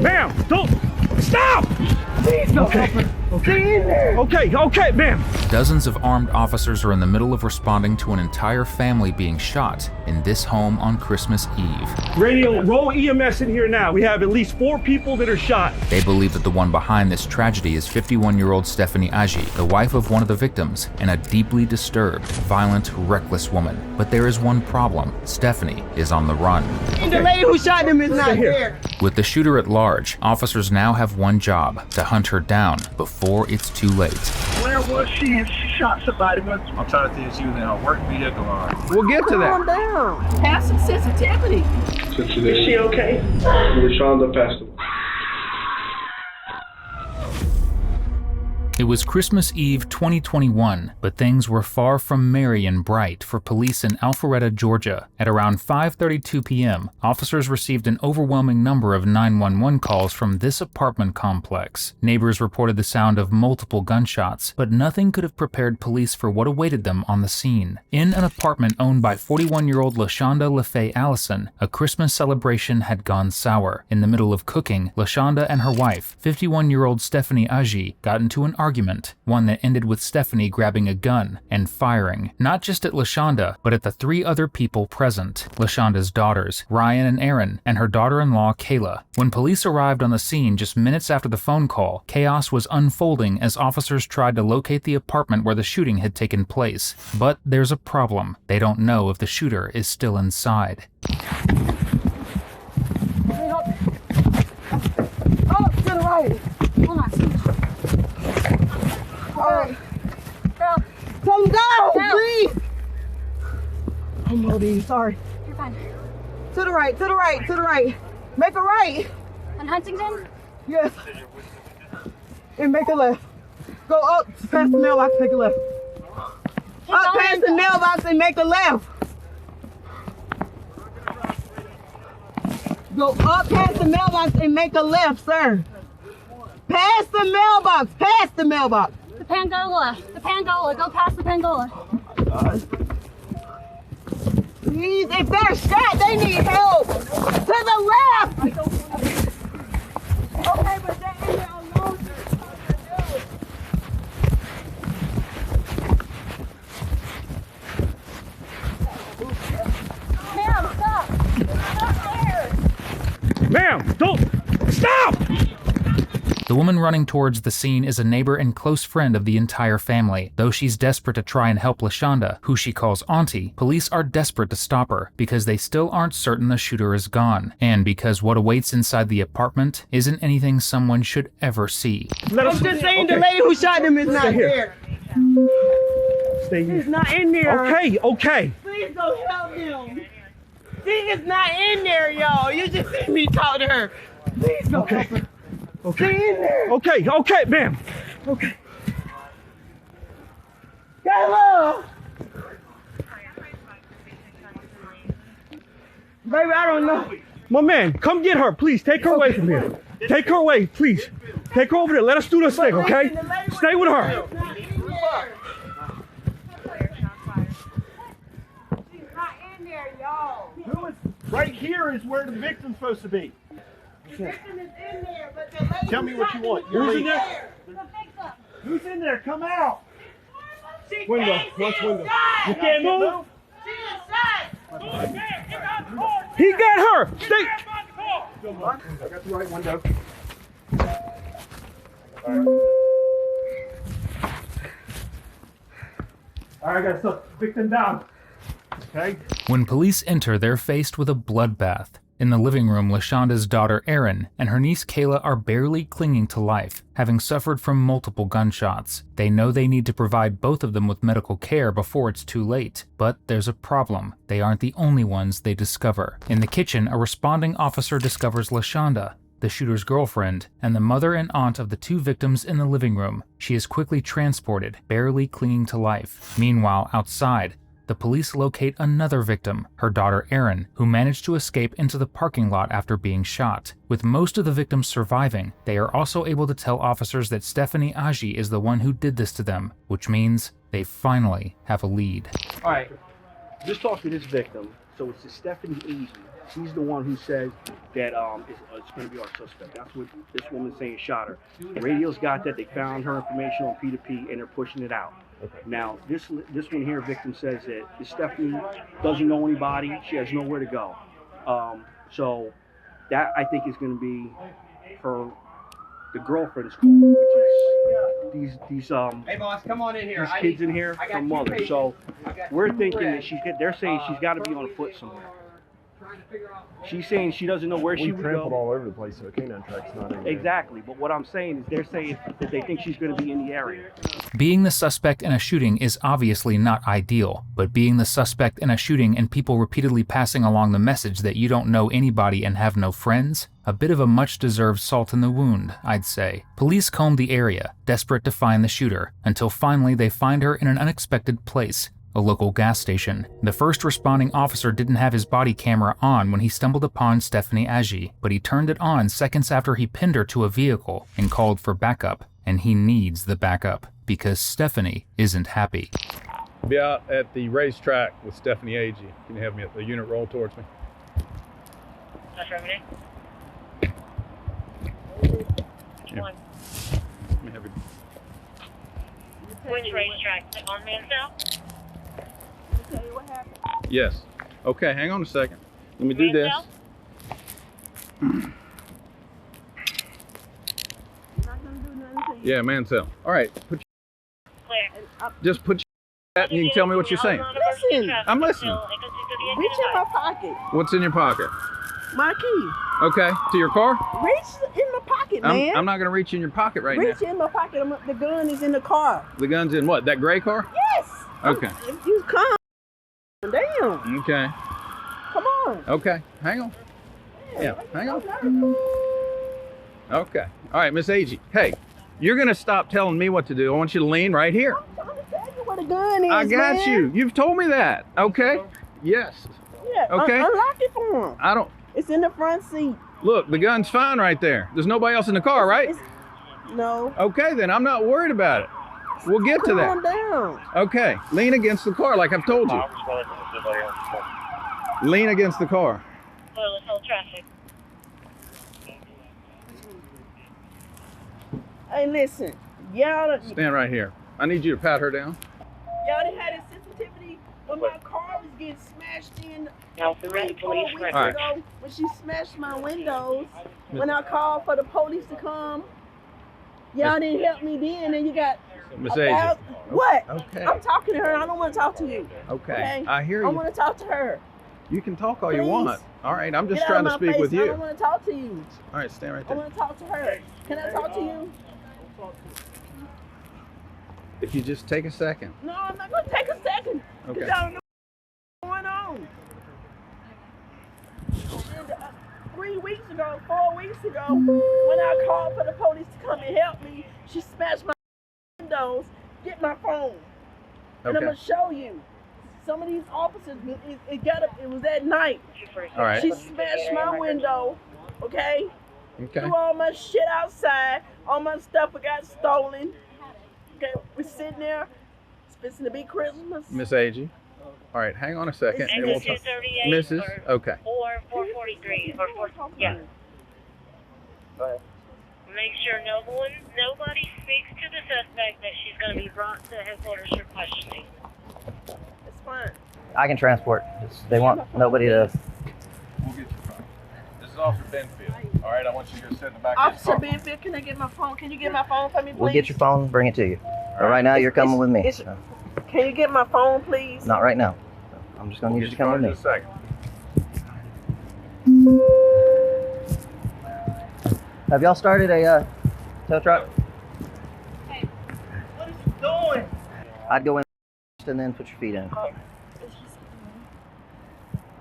Ma'am, don't stop! Please don't. Okay. Stay in there. Okay, ma'am. Dozens of armed officers are in the middle of responding to an entire family being shot in this home on Christmas Eve. Radio, roll EMS in here now. We have at least 4 people that are shot. They believe that the one behind this tragedy is 51-year-old Stephanie Agee, the wife of one of the victims, and a deeply disturbed, violent, reckless woman. But there is one problem. Stephanie is on the run. And the lady who shot him is not here. With the shooter at large, officers now have one job: to hunt her down before it's too late. Where was she if she shot somebody? I'm trying to think if she was in her work vehicle or... We'll get to that. Calm down. Have some sensitivity. Is she okay? Rashonda passed away. It was Christmas Eve 2021, but things were far from merry and bright for police in Alpharetta, Georgia. At around 5:32 p.m., officers received an overwhelming number of 911 calls from this apartment complex. Neighbors reported the sound of multiple gunshots, but nothing could have prepared police for what awaited them on the scene. In an apartment owned by 41-year-old LaShonda LaFaye Allison, a Christmas celebration had gone sour. In the middle of cooking, LaShonda and her wife, 51-year-old Stephanie Agee, got into an argument, one that ended with Stephanie grabbing a gun and firing, not just at LaShonda, but at the 3 other people present: LaShonda's daughters, Ryan and Aaron, and her daughter-in-law, Kayla. When police arrived on the scene just minutes after the phone call, chaos was unfolding as officers tried to locate the apartment where the shooting had taken place. But there's a problem. They don't know if the shooter is still inside. Oh, to the right. Hold on. All right. Girl. Come down, breathe. I'm holding you, sorry. You're fine. To the right, to the right, to the right. Make a right. On Huntington? Yes. And make a left. Go up past the mailbox, make a left. Up past the mailbox and make a left. Go up past the mailbox and make a left, sir. Past the mailbox, past the mailbox. The Pangola. The Pangola. Go past the Pangola. Please, if they're shot, they need help. To the left. Okay, but they're in there alone. Ma'am, stop. Stop there. Ma'am, don't stop! The woman running towards the scene is a neighbor and close friend of the entire family. Though she's desperate to try and help LaShonda, who she calls Auntie, police are desperate to stop her because they still aren't certain the shooter is gone, and because what awaits inside the apartment isn't anything someone should ever see. I'm just saying the lady who shot him is not here. Stay here. She's not in there. Okay. Please go help him. She is not in there, y'all. You just see me talk to her. Please go help her. Okay. Stay in there. Okay, ma'am. Okay. Kayla! Baby, I don't know. My man, come get her, please. Take her away from here. Take her away, please. Take her over there. Let us do this thing, okay? Stay with her. She's not in there, y'all. Right here is where the victim's supposed to be. The victim is in there, but the lady Tell me what you want. Who's in there? Who's in there? Come out. She Window. can't What's get window? inside. You can't move? She inside. He got her. Stay. I got the right window. All right, I got the victim down. Okay. When police enter, they're faced with a bloodbath. In the living room, LaShonda's daughter Erin and her niece Kayla are barely clinging to life, having suffered from multiple gunshots. They know they need to provide both of them with medical care before it's too late, but there's a problem. They aren't the only ones they discover. In the kitchen, a responding officer discovers LaShonda, the shooter's girlfriend, and the mother and aunt of the 2 victims in the living room. She is quickly transported, barely clinging to life. Meanwhile, outside, the police locate another victim, her daughter Erin, who managed to escape into the parking lot after being shot. With most of the victims surviving, they are also able to tell officers that Stephanie Agee is the one who did this to them, which means they finally have a lead. All right. Just talk to this victim. So it's Stephanie Agee. He's the one who says that it's going to be our suspect. That's what this woman's saying shot her. The radio's got that. They found her information on P2P and they're pushing it out. Okay. Now, this one here, victim says that Stephanie doesn't know anybody. She has nowhere to go. So that I think is going to be the girlfriend's call, which is these Hey boss, come on in here. these kids in here, her mother. So we're thinking that they're saying she's got to be on foot somewhere. She's saying she doesn't know where she would trampled go. all over the place, so a canine track's not in there. Exactly, but what I'm saying is they're saying that they think she's going to be in the area. Being the suspect in a shooting is obviously not ideal, but being the suspect in a shooting and people repeatedly passing along the message that you don't know anybody and have no friends, a bit of a much-deserved salt in the wound, I'd say. Police combed the area, desperate to find the shooter, until finally they find her in an unexpected place. A local gas station. The first responding officer didn't have his body camera on when he stumbled upon Stephanie Agee, but he turned it on seconds after he pinned her to a vehicle and called for backup. And he needs the backup because Stephanie isn't happy. Be out at the racetrack with Stephanie Agee. Can you have me the unit roll towards me? Affirmative. Yeah. One. Let me have you. Which racetrack? On Mansell? Yes. Okay, hang on a second. Let me do this. Yeah, Mansell. All right. Just put your and you can tell me what you're saying. Listen. I'm listening. Reach in my pocket. What's in your pocket? My key. Okay, to your car? Reach in my pocket, man. I'm not going to reach in your pocket right Reach now. in my pocket. The gun is in the car. The gun's in what? That gray car? Yes. Okay. If you come. Damn. Okay. Come on. Okay. Hang on. Yeah, hang on. Okay. All right, Miss Agee. Hey, you're going to stop telling me what to do. I want you to lean right here. I'm trying to tell you where the gun is, I got man. you. You've told me that. Okay. Yes. Yeah. Okay. Unlock it for him. I don't. It's in the front seat. Look, the gun's fine right there. There's nobody else in the car, right? No. Okay, then I'm not worried about it. We'll get to that. Calm down. Okay. Lean against the car like I've told you. Lean against the car. Well, let's hold traffic. Hey, listen. Y'all Stand right here. I need you to pat her down. done had a sensitivity when my car was getting smashed in. Now, the red police weeks record. ago, when she smashed my windows, when I called for the police to come, y'all didn't help me then, and you got Miss Agee. What? Okay. I'm talking to her. I don't want to talk to you. Okay. I hear I you. want to talk to her. You can talk all you Please. want. All right. I'm just Get out trying of to my speak face. with I you. don't want to talk to you. All right. Stand right I there. want to talk to her. Can I talk to you? If you just take a second. No, I'm not going to take a second. Okay. Y'all don't know what's going on. And, 3 weeks ago, 4 weeks ago, when I called for the police to come and help me, she smashed my windows. Get my phone. And I'm Okay. going to show you. Some of these officers, it was at night. All right. She smashed my window, okay? Okay. Threw all my shit outside. All my stuff got stolen. Okay, we're sitting there. It's fixing to be Christmas. Miss Agee. All right. Hang on a second. and we'll talk. 238 Mrs. or Okay. 443 or 4. Yeah. Make sure nobody speaks to the suspect that she's going to be brought to headquarters for questioning. It's fine. I can transport. They want nobody to. We'll get your phone. This is Officer Benfield. All right. I want you to go sit in the back Officer of the car. Benfield, can I get my phone? Can you get my phone for me, please? We'll get your phone, bring it to you. But right now, you're coming with me. So, Can you get my phone, please? not right now. I'm just gonna need you to come with in me. a second. Have y'all started a tow truck? What is you doing? I'd go in and then put your feet in. I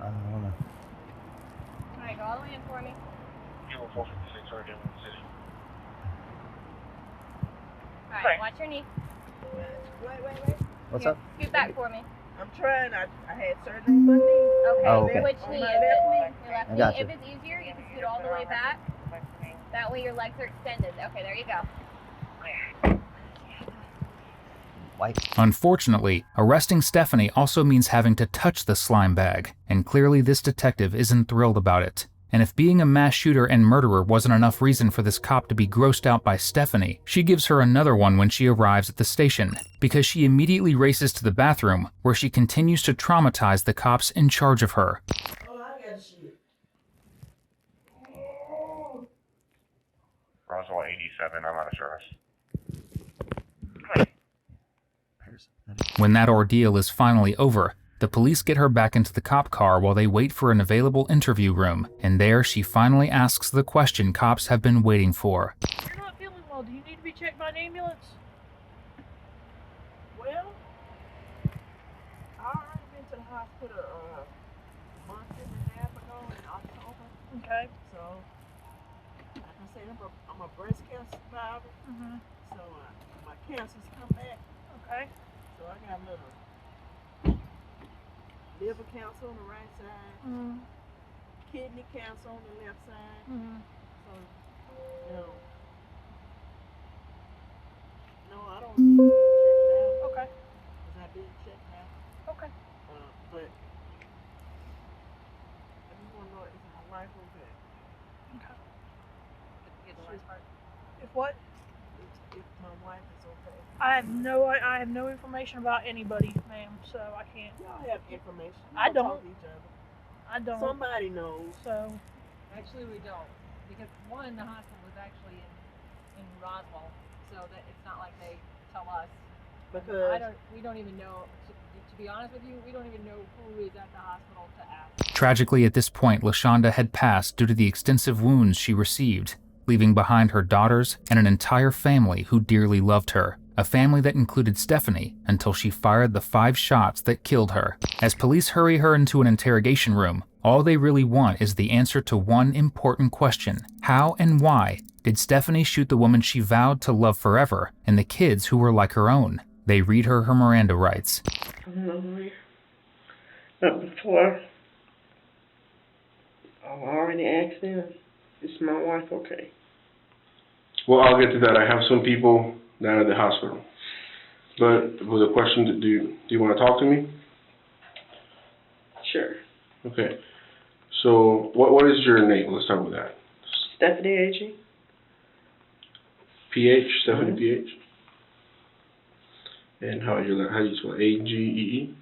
don't know. Alright, go all the way in for me. Alright, watch your knee. Wait. What's Here, up? Scoot back for me. I'm trying. I had surgery on my knee. Okay, Oh, okay. which On knee my is left it? knee. Your left I knee? got you. If it's easier, you can scoot all the way back. That way your legs are extended. Okay, there you go. wipe. Unfortunately, arresting Stephanie also means having to touch the slime bag, and clearly this detective isn't thrilled about it. And if being a mass shooter and murderer wasn't enough reason for this cop to be grossed out by Stephanie, she gives her another one when she arrives at the station, because she immediately races to the bathroom, where she continues to traumatize the cops in charge of her. Roswell 87, I'm out of service. When that ordeal is finally over, the police get her back into the cop car while they wait for an available interview room, and there she finally asks the question cops have been waiting for. You're not feeling well. Do you need to be checked by an ambulance? Well, I already been to the hospital a month and a half ago in October. Okay. So, like I said, I'm a breast cancer survivor. So my cancer's come back. Okay. So I got a little liver cancer on the right side, kidney cancer on the left side. So, no, I don't need to be checked out. Okay. Because I've been checked out. Okay. But I just want to know, is my wife okay? Okay. Get the last part. If what? If my wife is okay. I have no information about anybody, ma'am, so I can't. Y'all have information. I don't. Talk to each other. I don't. Somebody knows. So. Actually, we don't, because one, the hospital was actually in Roswell, so that it's not like they tell us. Because we don't even know. To be honest with you, we don't even know who is at the hospital to ask. Tragically, at this point, LaShonda had passed due to the extensive wounds she received, leaving behind her daughters and an entire family who dearly loved her. A family that included Stephanie until she fired the 5 shots that killed her. As police hurry her into an interrogation room, all they really want is the answer to one important question. How and why did Stephanie shoot the woman she vowed to love forever and the kids who were like her own? They read her Miranda rights. Not before. I've already asked them, is my wife okay? Well, I'll get to that. I have some people down at the hospital. But with a question, do you want to talk to me? Sure. Okay. So, what is your name? Let's start with that. Stephanie Agee. PH, Stephanie PH. And how do you spell A-G-E-E?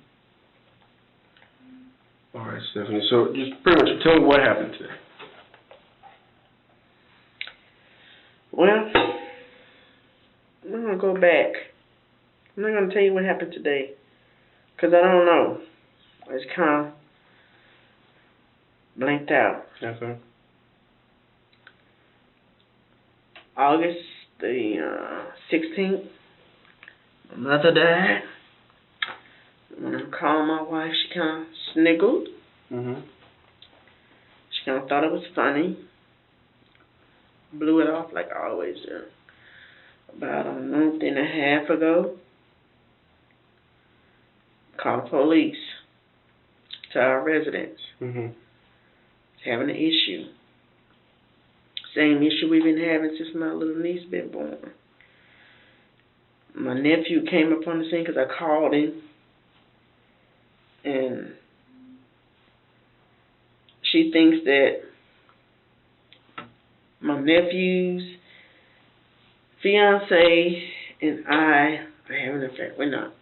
All right, Stephanie. So, just pretty much tell me what happened today. Well, I'm going to go back. I'm not going to tell you what happened today, because I don't know. It's kind of blanked out. Okay. August the 16th, my mother died. When I called my wife, she kind of sniggled. She kind of thought it was funny. Blew it off like I always do. About a month and a half ago, called the police to our residence. Having an issue. Same issue we've been having since my little niece been born. My nephew came up on the scene because I called him, and she thinks that my nephew's fiance and I are having an affair. We're not.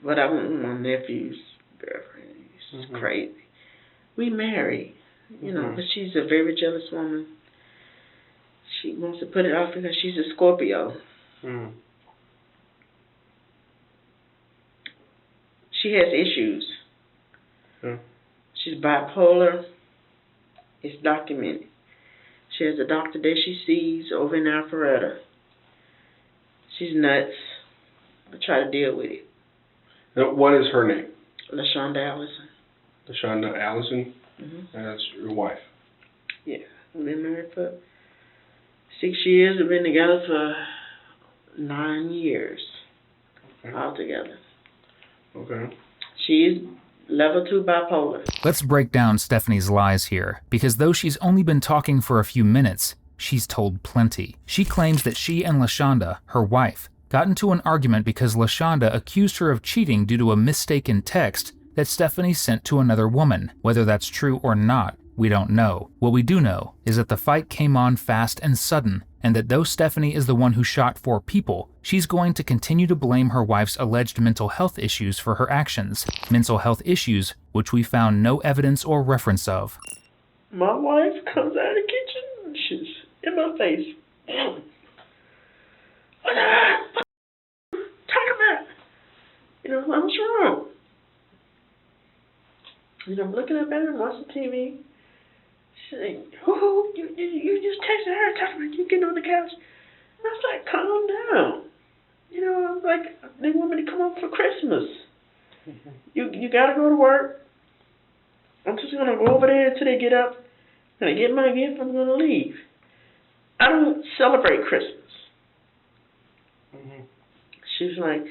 But I want my nephew's girlfriend. She's crazy. We married, you know, but she's a very jealous woman. She wants to put it off because she's a Scorpio. She has issues. She's bipolar. It's documented. She has a doctor that she sees over in Alpharetta. She's nuts. I try to deal with it. Now, what is her name? LaShonda Allison. LaShonda Allison? And that's your wife? Yeah. We've been married for 6 years. We've been together for 9 years altogether. Okay. She's level 2 bipolar. Let's break down Stephanie's lies here, because though she's only been talking for a few minutes, she's told plenty. She claims that she and LaShonda, her wife, got into an argument because LaShonda accused her of cheating due to a mistaken text that Stephanie sent to another woman. Whether that's true or not, we don't know. What we do know is that the fight came on fast and sudden, and that though Stephanie is the one who shot 4 people, she's going to continue to blame her wife's alleged mental health issues for her actions. Mental health issues which we found no evidence or reference of. My wife comes out of the kitchen and she's in my face. Talk about, what's wrong? I'm looking up at her, watching TV. She's like, you just texted her, talking about you getting on the couch. And I was like, calm down. I'm like, they want me to come home for Christmas. You gotta go to work. I'm just gonna go over there until they get up. When I get my gift, I'm gonna leave. I don't celebrate Christmas. She's like,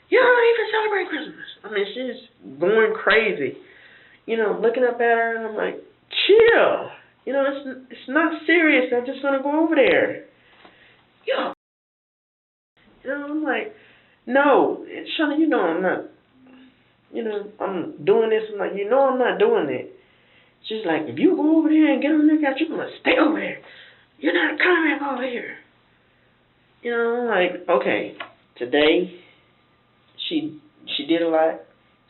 you don't even celebrate Christmas. I mean, she's going crazy. Looking up at her, and I'm like, chill. It's not serious. I'm just gonna go over there. I'm like, no, Shauna, I'm not. I'm doing this. I'm like, I'm not doing it. She's like, if you go over there and get on the couch, you're gonna stay over there. You're not coming back over here. I'm like, okay. Today, she did a lot.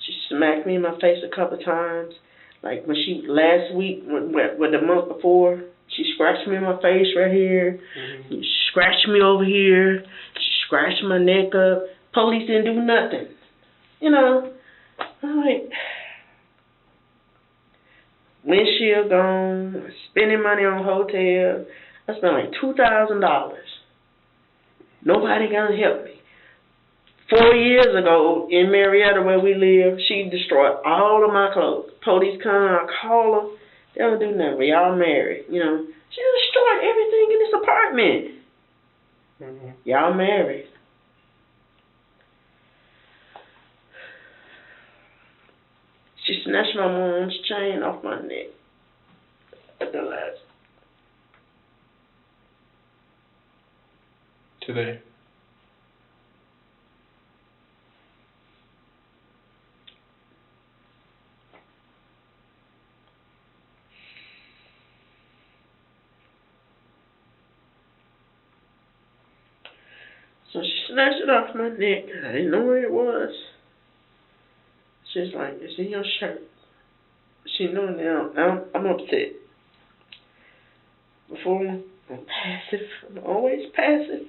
She smacked me in my face a couple times. Like when last week, the month before, she scratched me in my face right here. She scratched me over here. She scratched my neck up. Police didn't do nothing. I'm like, windshield gone, spending money on hotel. I spent like $2,000. Nobody gonna help me. 4 years ago in Marietta where we live, she destroyed all of my clothes. Police come, I call them. They don't do nothing. We all married, She destroyed everything in this apartment. Y'all married. She snatched my mom's chain off my neck at the last. Today. So she snatched it off my neck. I didn't know where it was. She's like, it's in your shirt. She knew now. I'm upset. Before, I'm passive. I'm always passive.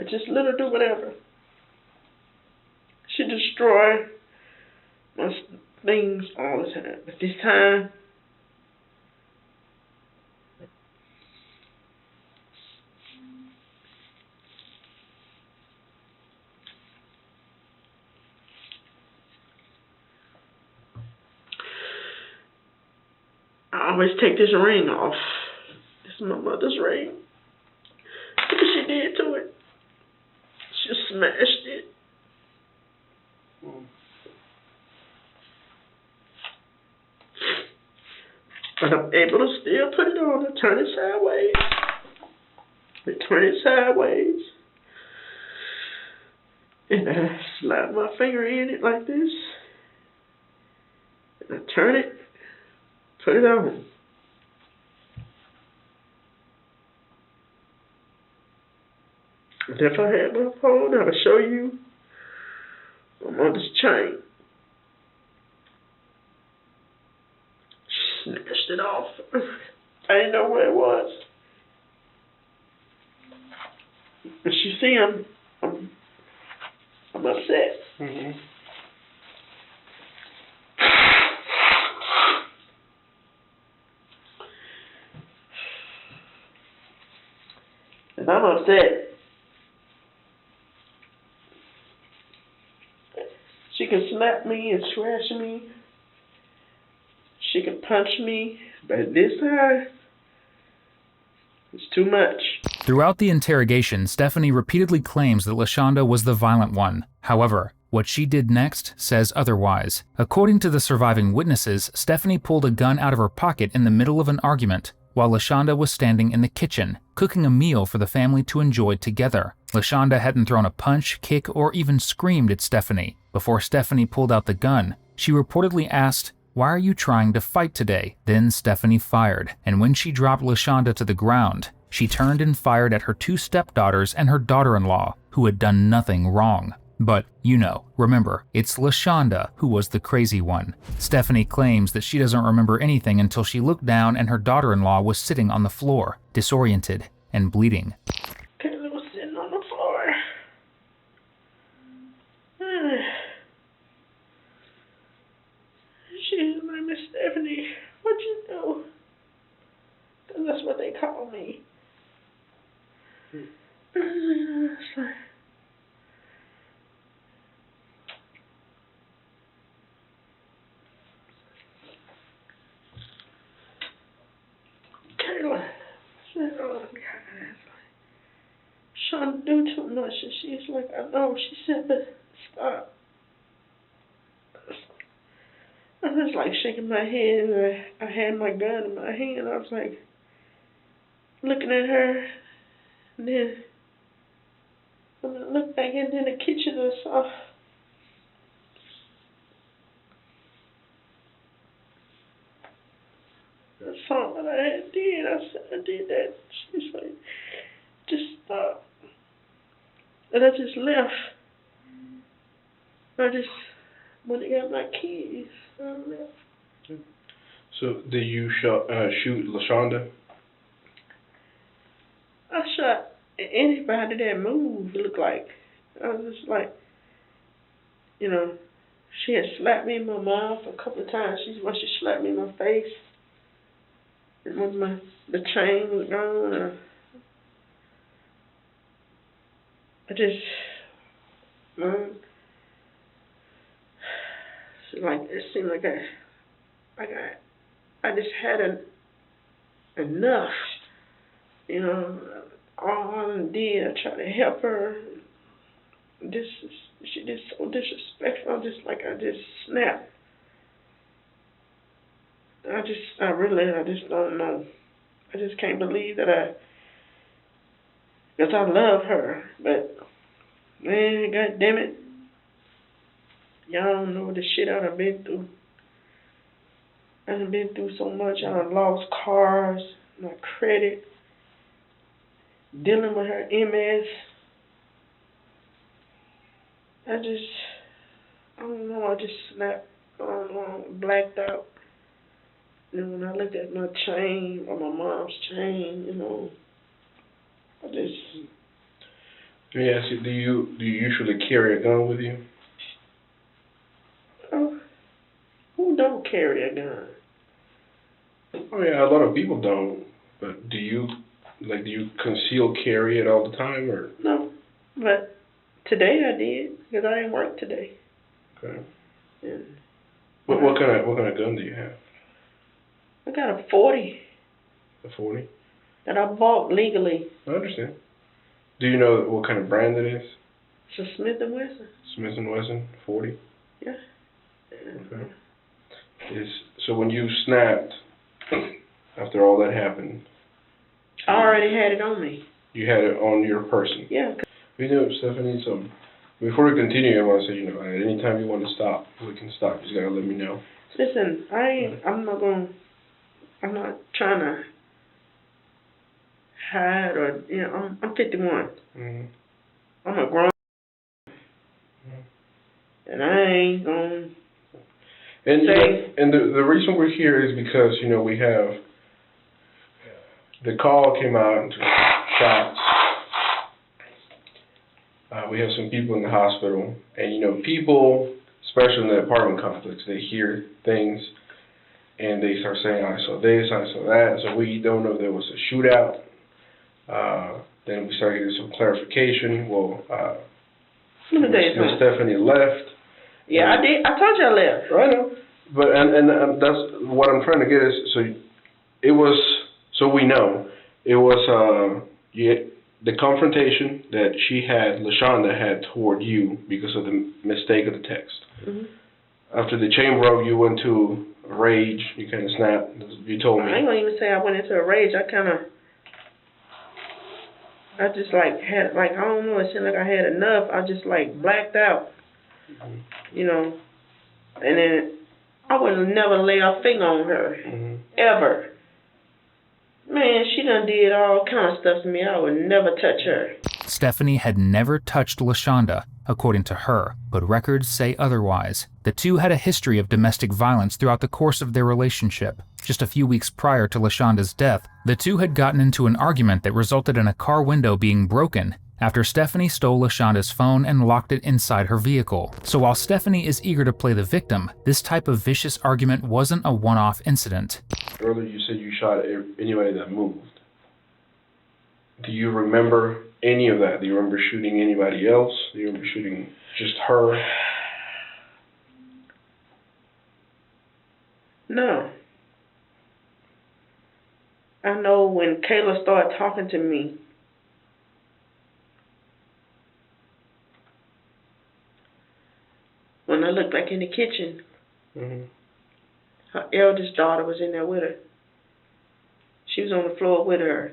I just let her do whatever. She destroyed my things all the time. But this time, I always take this ring off. This is my mother's ring. Look what she did to it. She smashed it. But I'm able to still put it on and turn it sideways. And I slide my finger in it like this. And I turn it. Put it on. And if I had my phone, I would show you my mother's chain. She snatched it off. I didn't know where it was. And she see I'm upset. And I'm upset. She can slap me and scratch me. She can punch me. But this time, it's too much. Throughout the interrogation, Stephanie repeatedly claims that LaShonda was the violent one. However, what she did next says otherwise. According to the surviving witnesses, Stephanie pulled a gun out of her pocket in the middle of an argument, while LaShonda was standing in the kitchen, cooking a meal for the family to enjoy together. LaShonda hadn't thrown a punch, kick, or even screamed at Stephanie. Before Stephanie pulled out the gun, she reportedly asked, "Why are you trying to fight today?" Then Stephanie fired, and when she dropped LaShonda to the ground, she turned and fired at her 2 stepdaughters and her daughter-in-law, who had done nothing wrong. But, remember, it's LaShonda who was the crazy one. Stephanie claims that she doesn't remember anything until she looked down and her daughter-in-law was sitting on the floor, disoriented and bleeding. Kayla was sitting on the floor. She's like, Miss Stephanie, what you do? Because that's what they call me. It's like, Kayla said, oh, God. Trying to do too much, and she's like, I know. She said, but stop. I was like shaking my head, and I had my gun in my hand. I was like looking at her, and then when I looked back into the kitchen, I saw what I had did. I said, I did that. She's like, just stop. And I just left. I just went and got my keys. I left. So, did you shoot LaShonda? I shot anybody that moved, it looked like. I was just like, she had slapped me in my mouth a couple of times. She slapped me in my face. And when the chain was gone, I just, it seemed like I just had enough, all I did, I tried to help her. She just so disrespectful. I just snapped. I just don't know. I just can't believe that because I love her, but man, God damn it, y'all don't know the shit I done been through. I done been through so much. I done lost cars, my credit, dealing with her MS. I don't know, I just snapped, blacked out. And when I looked at my chain, or my mom's chain, I just... Let me ask you, do you usually carry a gun with you? Who don't carry a gun? Oh yeah, a lot of people don't. But do you conceal carry it all the time, or? No, but today I did because I didn't work today. Okay. And what kind of gun do you have? I got a 40. A 40? That I bought legally. I understand. Do you know what kind of brand it is? It's a Smith & Wesson. Smith & Wesson 40? Yeah. Okay. So when you snapped, after all that happened... I already had it on me. You had it on your person? Yeah. Stephanie, so before we continue, I want to say, at any time you want to stop, we can stop. You just got to let me know. Listen, I'm not trying to hide or, I'm 51. Mm-hmm. I'm a grown and I ain't gonna and the reason we're here is because, we have, the call came out, shots. We have some people in the hospital, and, people, especially in the apartment complex, they hear things, and they start saying, I saw this, I saw that, so we don't know if there was a shootout. Then we started getting some clarification. Well, Miss Stephanie left. Yeah, I did. I told you I left. I know. But, and that's what I'm trying to get is, so we know, it was, the confrontation that LaShonda had toward you because of the mistake of the text. Mm-hmm. After the chain broke, you went to a rage. You kind of snapped. You told me. I ain't gonna even say I went into a rage. I kind of I just like had like I don't know. It seemed like I had enough. I just like blacked out, you know. And then I would never lay a finger on her ever. Man, she done did all kind of stuff to me. I would never touch her. Stephanie had never touched LaShonda, according to her, but records say otherwise. The two had a history of domestic violence throughout the course of their relationship. Just a few weeks prior to LaShonda's death, the two had gotten into an argument that resulted in a car window being broken after Stephanie stole LaShonda's phone and locked it inside her vehicle. So while Stephanie is eager to play the victim, this type of vicious argument wasn't a one-off incident. Earlier you said you shot anybody that moved. Do you remember any of that? Do you remember shooting anybody else? Do you remember shooting just her? No. I know when Kayla started talking to me, when I looked back in the kitchen, her eldest daughter was in there with her. She was on the floor with her.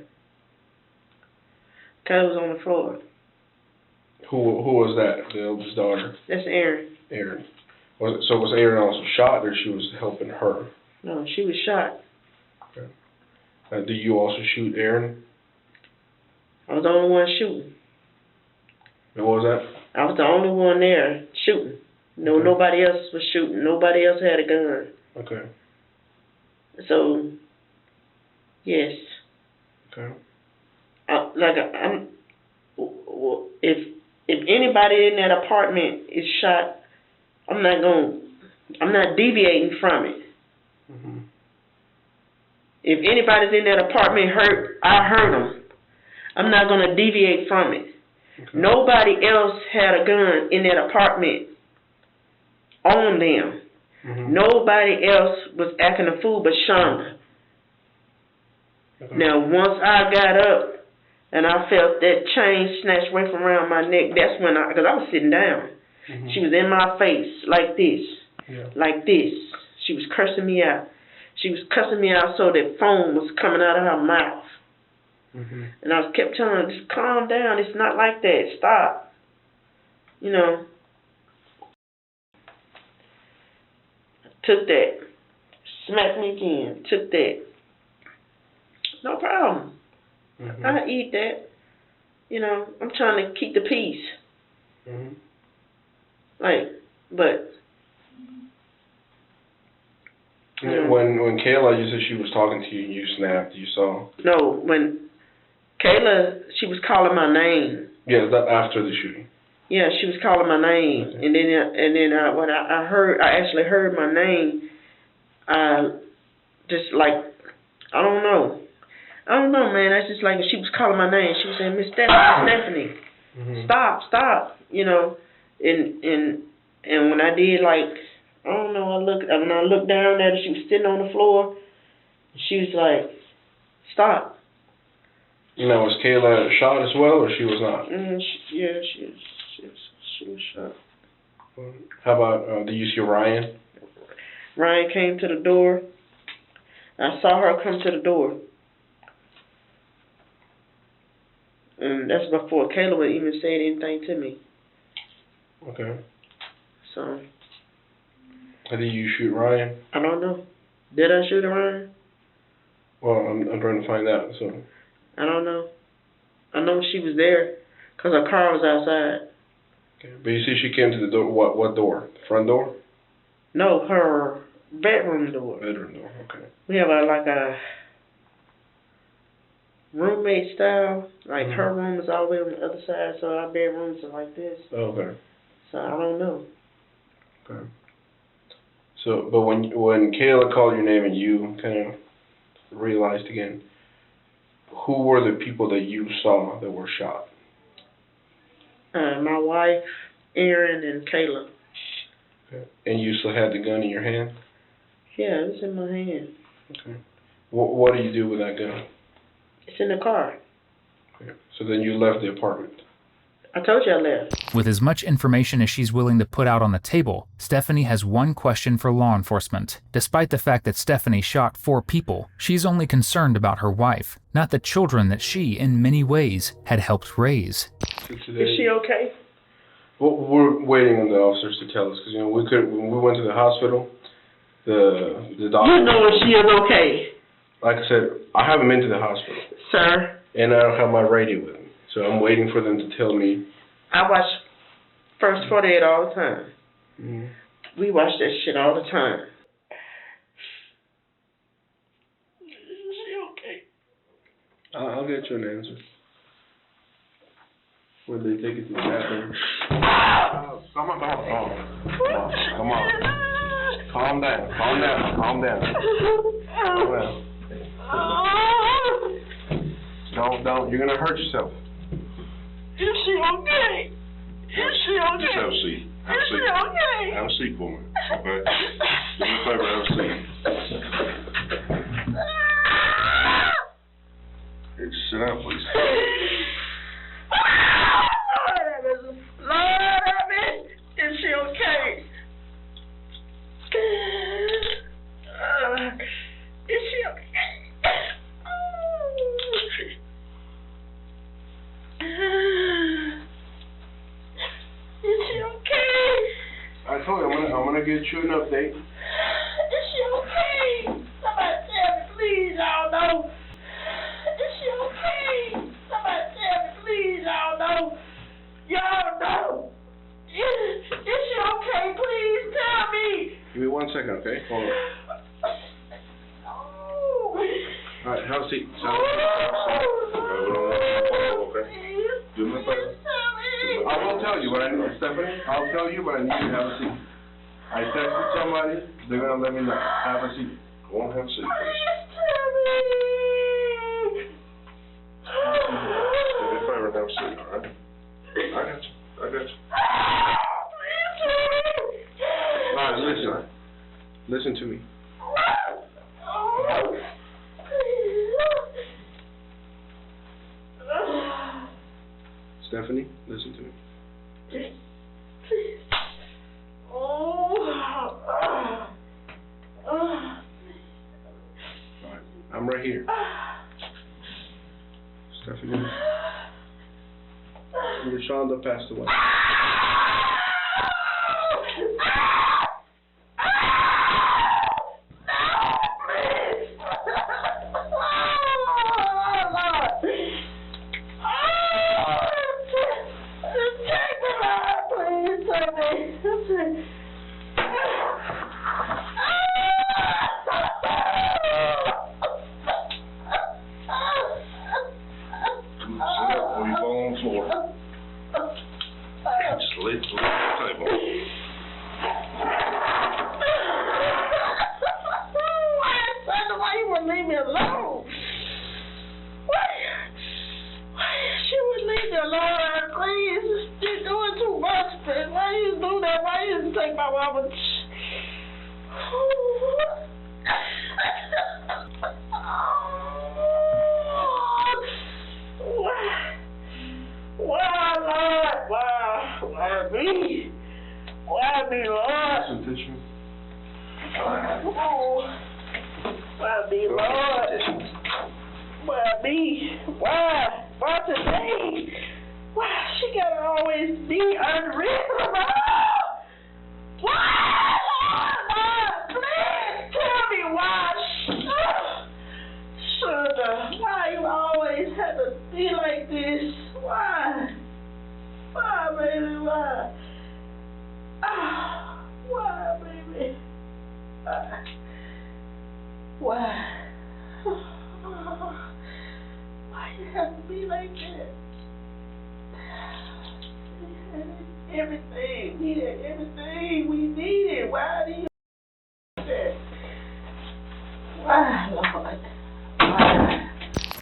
Kayla was on the floor. Who was that? The eldest daughter? That's Erin. Erin. Was Erin also shot, or she was helping her? No, she was shot. Okay. Do you also shoot Erin? I was the only one shooting. And what was that? I was the only one there shooting. No, okay. Nobody else was shooting. Nobody else had a gun. Okay. So, yes. Okay. If anybody in that apartment is shot, I'm not deviating from it. If anybody's in that apartment hurt, I hurt them. I'm not gonna deviate from it. Okay. Nobody else had a gun in that apartment on them. Nobody else was acting a fool but Shonda. Okay. Now, once I got up and I felt that chain snatched away from around my neck, that's when because I was sitting down. She was in my face like this, like this. She was cursing me out. She was cussing me out so that foam was coming out of her mouth. And I kept telling her, just calm down. It's not like that. Stop. You know. Took that. Smacked me again. Took that. No problem. I eat that. You know, I'm trying to keep the peace. But. When Kayla, you said she was talking to you, you snapped, you saw? No, when Kayla, she was calling my name. Yeah, that after the shooting. Yeah, she was calling my name, okay. and then when I actually heard my name, just like I don't know, man. That's just like she was calling my name. She was saying, Miss Stephanie, stop, you know, and when I did I don't know. When I looked down at her, she was sitting on the floor. She was like, "Stop." You know, was Kayla shot as well, or she was not? She was shot. How about, do you see Ryan? Ryan came to the door. I saw her come to the door. And that's before Kayla would even say anything to me. Okay. So. How did you shoot Ryan? I don't know. Did I shoot Ryan? Well, I'm trying to find out, so. I don't know. I know she was there because her car was outside. Okay. But you see she came to the door, what door? The front door? No, her bedroom door. Bedroom door, okay. We have a roommate style. Like her room is all the way on the other side, so our bedrooms are like this. Okay. So I don't know. Okay. So, but when Kayla called your name and you kind of realized again, who were the people that you saw that were shot? My wife, Erin, and Kayla. Okay. And you still had the gun in your hand? Yeah, it was in my hand. Okay. What do you do with that gun? It's in the car. Okay. So then you left the apartment? I told you I left. With as much information as she's willing to put out on the table, Stephanie has one question for law enforcement. Despite the fact that Stephanie shot 4 people, she's only concerned about her wife, not the children that she, in many ways, had helped raise. Is she okay? Well, we're waiting on the officers to tell us, because when we went to the hospital, the doctor. You know if she is okay. Like I said, I haven't been to the hospital. Sir. And I don't have my radio with me. So I'm waiting for them to tell me. I watch First 48 all the time. Mm-hmm. We watch that shit all the time. Is she okay? I'll get you an answer. Whether they take it to the bathroom. Come on. Calm down. Don't. You're gonna hurt yourself. Is she okay? Just have a seat. Have a seat. Okay? Have a seat for me. Okay? Do me a favor, have a seat. Here, just sit down, please. Lord, is she okay? Is she okay? Is she okay? I told you I'm gonna get you an update. Is she okay? Somebody tell me, please. I don't know. Is she okay? Somebody tell me, please. I don't know. Y'all know. Is she okay? Please tell me. Give me 1 second, okay? Hold on. All right, have a seat. Okay? Do me a favor. I will tell you what I need, Stephanie. I'll tell you, but I need you to have a seat. I texted somebody. They're gonna let me know. Have a seat. Go on, have a seat, please. Do me a favor and have a seat, all right? I got you. All right, listen. Listen to me. Stephanie, listen to me. Alright, I'm right here. Stephanie, LaShonda passed away.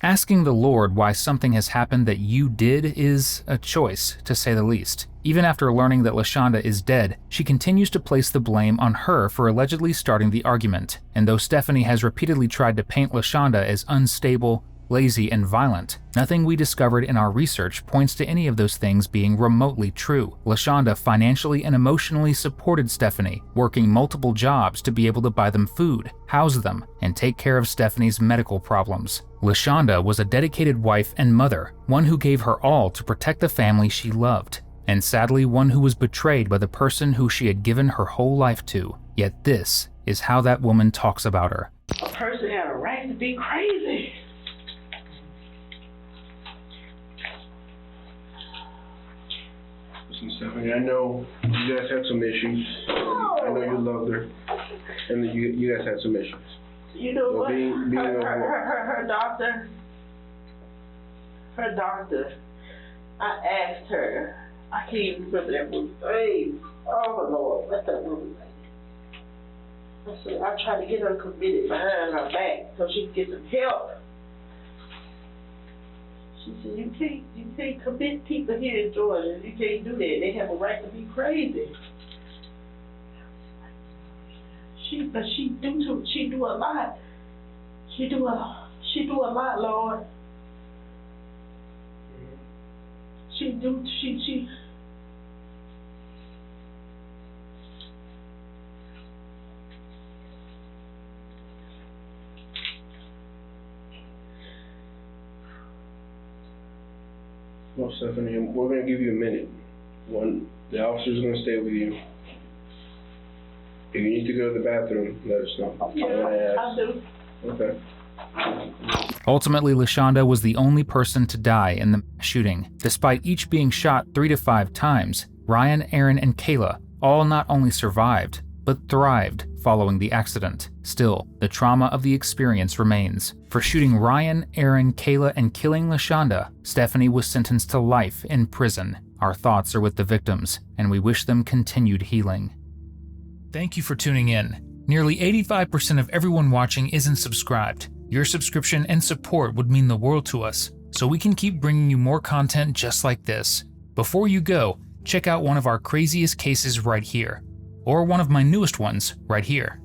Asking the Lord why something has happened that you did is a choice, to say the least. Even after learning that LaShonda is dead, she continues to place the blame on her for allegedly starting the argument. And though Stephanie has repeatedly tried to paint LaShonda as unstable, lazy, and violent. Nothing we discovered in our research points to any of those things being remotely true. LaShonda financially and emotionally supported Stephanie, working multiple jobs to be able to buy them food, house them, and take care of Stephanie's medical problems. LaShonda was a dedicated wife and mother, one who gave her all to protect the family she loved, and sadly one who was betrayed by the person who she had given her whole life to. Yet this is how that woman talks about her. A person had a right to be crazy. Listen, Stephanie, I know you guys had some issues. I know you loved her, and that you guys had some issues. You know what? Her doctor, I asked her, I can't even remember that woman's name. Oh Lord, what's that woman's name? I said, I tried to get her committed behind her back so she could get some help. She said, you can't commit people here in Georgia. You can't do that. They have a right to be crazy. She do a lot. She do a lot, Lord. She Well, Stephanie, we're going to give you a minute. The officer's going to stay with you. If you need to go to the bathroom, let us know. Yeah, I do. Okay. Ultimately, LaShonda was the only person to die in the shooting. Despite each being shot 3 to 5 times, Ryan, Aaron, and Kayla all not only survived, but thrived following the accident. Still, the trauma of the experience remains. For shooting Ryan, Aaron, Kayla, and killing LaShonda, Stephanie was sentenced to life in prison. Our thoughts are with the victims, and we wish them continued healing. Thank you for tuning in. Nearly 85% of everyone watching isn't subscribed. Your subscription and support would mean the world to us, so we can keep bringing you more content just like this. Before you go, check out one of our craziest cases right here, or one of my newest ones right here.